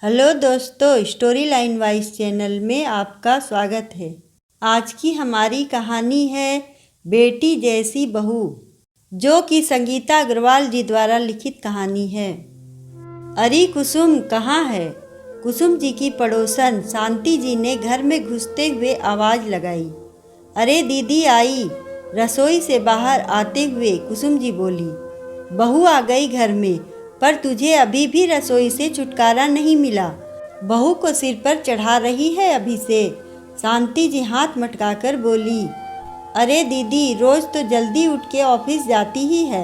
Hello दोस्तों, story line wise channel में आपका स्वागत है। आज की हमारी कहानी है बेटी जैसी बहू, जो कि संगीता अग्रवाल जी द्वारा लिखित कहानी है। अरे कुसुम कहाँ है? कुसुम जी की पड़ोसन शांति जी ने घर में घुसते हुए आवाज़ लगाई। अरे दीदी आई। रसोई से बाहर आते हुए कुसुम जी बोली, बहू आ गई घर में, पर तुझे अभी भी रसोई से छुटकारा नहीं मिला। बहू को सिर पर चढ़ा रही है अभी से। शांति जी हाथ मटकाकर बोली, अरे दीदी रोज़ तो जल्दी उठ के ऑफिस जाती ही है,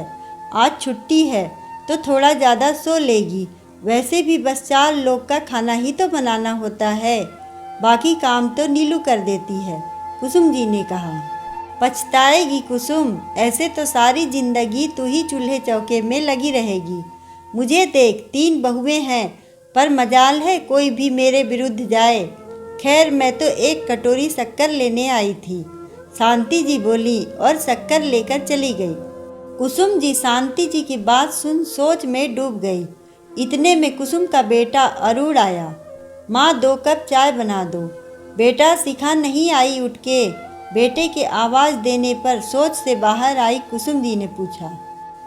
आज छुट्टी है तो थोड़ा ज़्यादा सो लेगी। वैसे भी बस 4 लोग का खाना ही तो बनाना होता है, बाकी काम तो नीलू कर देती है, कुसुम जी ने कहा। पछताएगी कुसुम, ऐसे तो सारी जिंदगी तू ही चूल्हे चौके में लगी रहेगी। मुझे देख 3 बहुएं हैं, पर मजाल है कोई भी मेरे विरुद्ध जाए। खैर मैं तो एक कटोरी शक्कर लेने आई थी, शांति जी बोली और शक्कर लेकर चली गई। कुसुम जी शांति जी की बात सुन सोच में डूब गई। इतने में कुसुम का बेटा अरुण आया। माँ 2 कप चाय बना दो। बेटा शिखा नहीं आई उठ के? बेटे के आवाज़ देने पर सोच से बाहर आई कुसुम जी ने पूछा।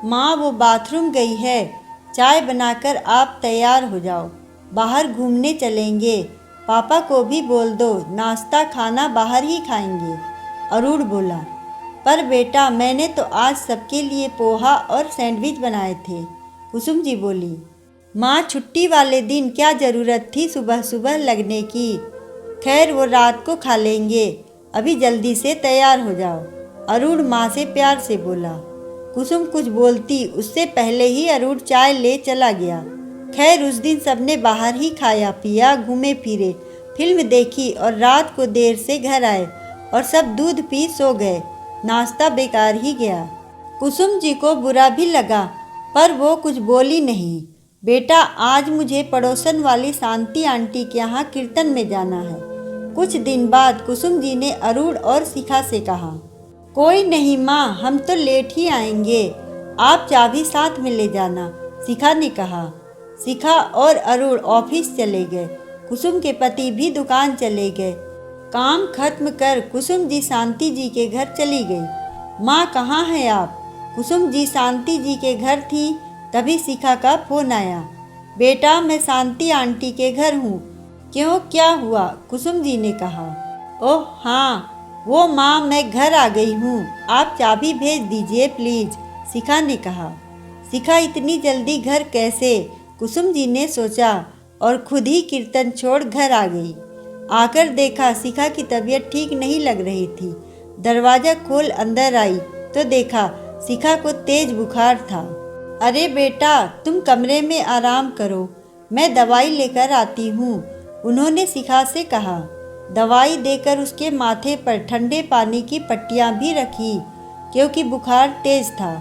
माँ वो बाथरूम गई है, चाय बनाकर आप तैयार हो जाओ, बाहर घूमने चलेंगे। पापा को भी बोल दो, नाश्ता खाना बाहर ही खाएंगे, अरुण बोला। पर बेटा मैंने तो आज सबके लिए पोहा और सैंडविच बनाए थे, कुसुम जी बोली। माँ छुट्टी वाले दिन क्या ज़रूरत थी सुबह सुबह लगने की? खैर वो रात को खा लेंगे, अभी जल्दी से तैयार हो जाओ, अरुण माँ से प्यार से बोला। कुसुम कुछ बोलती उससे पहले ही अरुण चाय ले चला गया। खैर उस दिन सबने बाहर ही खाया पिया, घूमे फिरे, फिल्म देखी और रात को देर से घर आए और सब दूध पी सो गए। नाश्ता बेकार ही गया। कुसुम जी को बुरा भी लगा, पर वो कुछ बोली नहीं। बेटा आज मुझे पड़ोसन वाली शांति आंटी के यहाँ कीर्तन में जाना है। कुछ दिन बाद कुसुम जी ने अरुण और शिखा से कहा, कोई नहीं माँ, हम तो लेट ही आएंगे, आप चाबी साथ में ले जाना, शिखा ने कहा। शिखा और अरुण ऑफिस चले गए। कुसुम के पति भी दुकान चले गए। काम खत्म कर कुसुम जी शांति जी के घर चली गई। माँ कहाँ हैं आप? कुसुम जी शांति जी के घर थी, तभी शिखा का फोन आया। बेटा मैं शांति आंटी के घर हूँ। क्यों क्या हुआ? कुसुम जी ने कहा। ओह हाँ वो माँ मैं घर आ गई हूँ, आप चाबी भेज दीजिए प्लीज़, शिखा ने कहा। शिखा इतनी जल्दी घर कैसे? कुसुम जी ने सोचा और खुद ही कीर्तन छोड़ घर आ गई। आकर देखा शिखा की तबीयत ठीक नहीं लग रही थी। दरवाज़ा खोल अंदर आई तो देखा शिखा को तेज बुखार था। अरे बेटा तुम कमरे में आराम करो, मैं दवाई लेकर आती हूँ, उन्होंने शिखा से कहा। दवाई देकर उसके माथे पर ठंडे पानी की पट्टियाँ भी रखी, क्योंकि बुखार तेज था।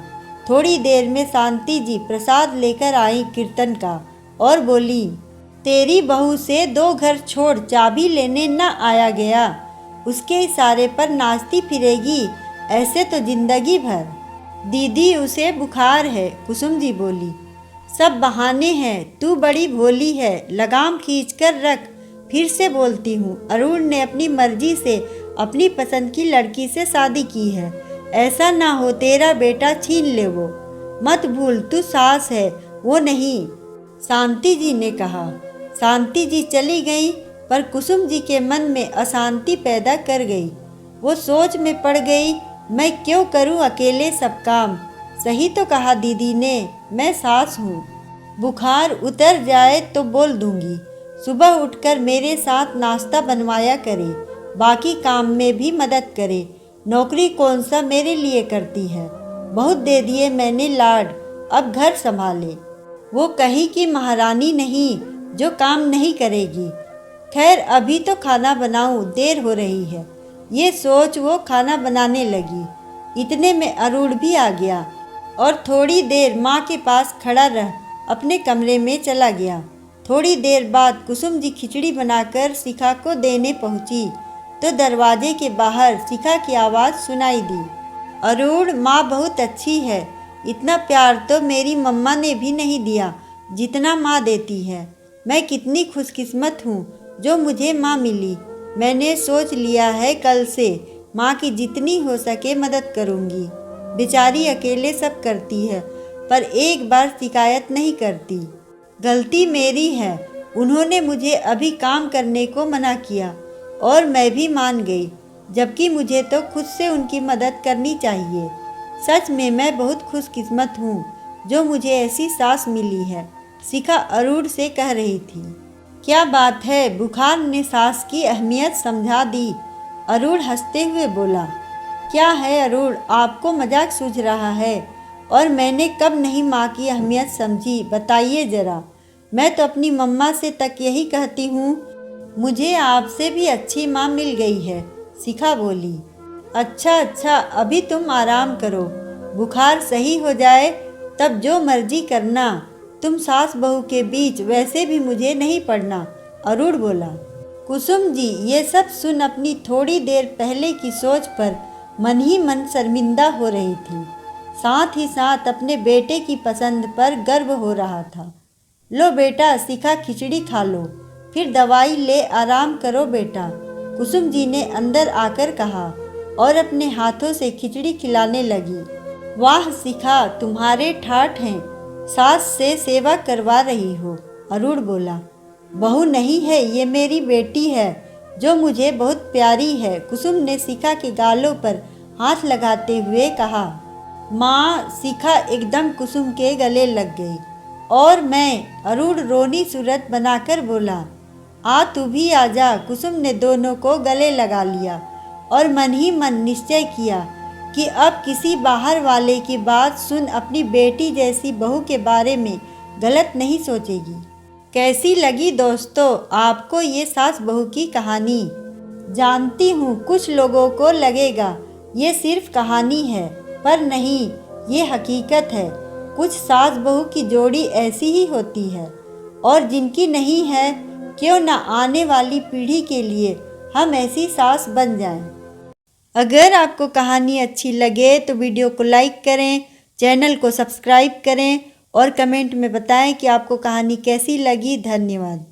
थोड़ी देर में शांति जी प्रसाद लेकर आई कीर्तन का और बोली, तेरी बहू से 2 घर छोड़ चाबी लेने न आया गया, उसके इशारे पर नाचती फिरेगी ऐसे तो जिंदगी भर। दीदी उसे बुखार है, कुसुम जी बोली। सब बहाने हैं, तू बड़ी भोली है, लगाम खींच कर रख। फिर से बोलती हूँ, अरुण ने अपनी मर्जी से अपनी पसंद की लड़की से शादी की है, ऐसा ना हो तेरा बेटा छीन ले वो। मत भूल तू सास है, वो नहीं, शांति जी ने कहा। शांति जी चली गई, पर कुसुम जी के मन में अशांति पैदा कर गई। वो सोच में पड़ गई, मैं क्यों करूं अकेले सब काम? सही तो कहा दीदी ने, मैं सास हूँ। बुखार उतर जाए तो बोल दूंगी, सुबह उठकर मेरे साथ नाश्ता बनवाया करे, बाकी काम में भी मदद करे। नौकरी कौन सा मेरे लिए करती है, बहुत दे दिए मैंने लाड, अब घर संभाले। वो कहीं की महारानी नहीं जो काम नहीं करेगी। खैर अभी तो खाना बनाऊं, देर हो रही है, ये सोच वो खाना बनाने लगी। इतने में अरुण भी आ गया और थोड़ी देर माँ के पास खड़ा रह अपने कमरे में चला गया। थोड़ी देर बाद कुसुम जी खिचड़ी बनाकर शिखा को देने पहुँची तो दरवाजे के बाहर शिखा की आवाज़ सुनाई दी। अरुण माँ बहुत अच्छी है, इतना प्यार तो मेरी मम्मा ने भी नहीं दिया जितना माँ देती है। मैं कितनी खुशकिस्मत हूँ जो मुझे माँ मिली। मैंने सोच लिया है कल से माँ की जितनी हो सके मदद करूँगी। बेचारी अकेले सब करती है पर एक बार शिकायत नहीं करती। गलती मेरी है, उन्होंने मुझे अभी काम करने को मना किया और मैं भी मान गई, जबकि मुझे तो खुद से उनकी मदद करनी चाहिए। सच में मैं बहुत खुशकिस्मत हूँ जो मुझे ऐसी सास मिली है, शिखा अरूण से कह रही थी। क्या बात है, बुखार ने सास की अहमियत समझा दी। अरूण हंसते हुए बोला। क्या है अरूण, आपको मजाक सूझ रहा है? और मैंने कब नहीं माँ की अहमियत समझी, बताइए ज़रा। मैं तो अपनी मम्मा से तक यही कहती हूँ, मुझे आपसे भी अच्छी माँ मिल गई है, शिखा बोली। अच्छा अच्छा, अभी तुम आराम करो, बुखार सही हो जाए तब जो मर्जी करना। तुम सास बहू के बीच वैसे भी मुझे नहीं पड़ना, अरूण बोला। कुसुम जी ये सब सुन अपनी थोड़ी देर पहले की सोच पर मन ही मन शर्मिंदा हो रही थी, साथ ही साथ अपने बेटे की पसंद पर गर्व हो रहा था। लो बेटा, शिखा खिचड़ी खा लो, फिर दवाई ले आराम करो बेटा, कुसुम जी ने अंदर आकर कहा और अपने हाथों से खिचड़ी खिलाने लगी। वाह शिखा, तुम्हारे ठाठ हैं, सास से सेवा करवा रही हो, अरूण बोला। बहू नहीं है, ये मेरी बेटी है जो मुझे बहुत प्यारी है, कुसुम ने शिखा के गालों पर हाथ लगाते हुए कहा। माँ, शिखा एकदम कुसुम के गले लग गई। और मैं, अरूण रोनी सूरत बनाकर बोला। आ तू भी आजा, कुसुम ने दोनों को गले लगा लिया और मन ही मन निश्चय किया कि अब किसी बाहर वाले की बात सुन अपनी बेटी जैसी बहू के बारे में गलत नहीं सोचेगी। कैसी लगी दोस्तों आपको ये सास बहू की कहानी? जानती हूँ कुछ लोगों को लगेगा ये सिर्फ कहानी है, पर नहीं, ये हकीकत है। कुछ सास बहू की जोड़ी ऐसी ही होती है, और जिनकी नहीं है, क्यों न आने वाली पीढ़ी के लिए हम ऐसी सास बन जाएं। अगर आपको कहानी अच्छी लगे तो वीडियो को लाइक करें, चैनल को सब्सक्राइब करें और कमेंट में बताएं कि आपको कहानी कैसी लगी। धन्यवाद।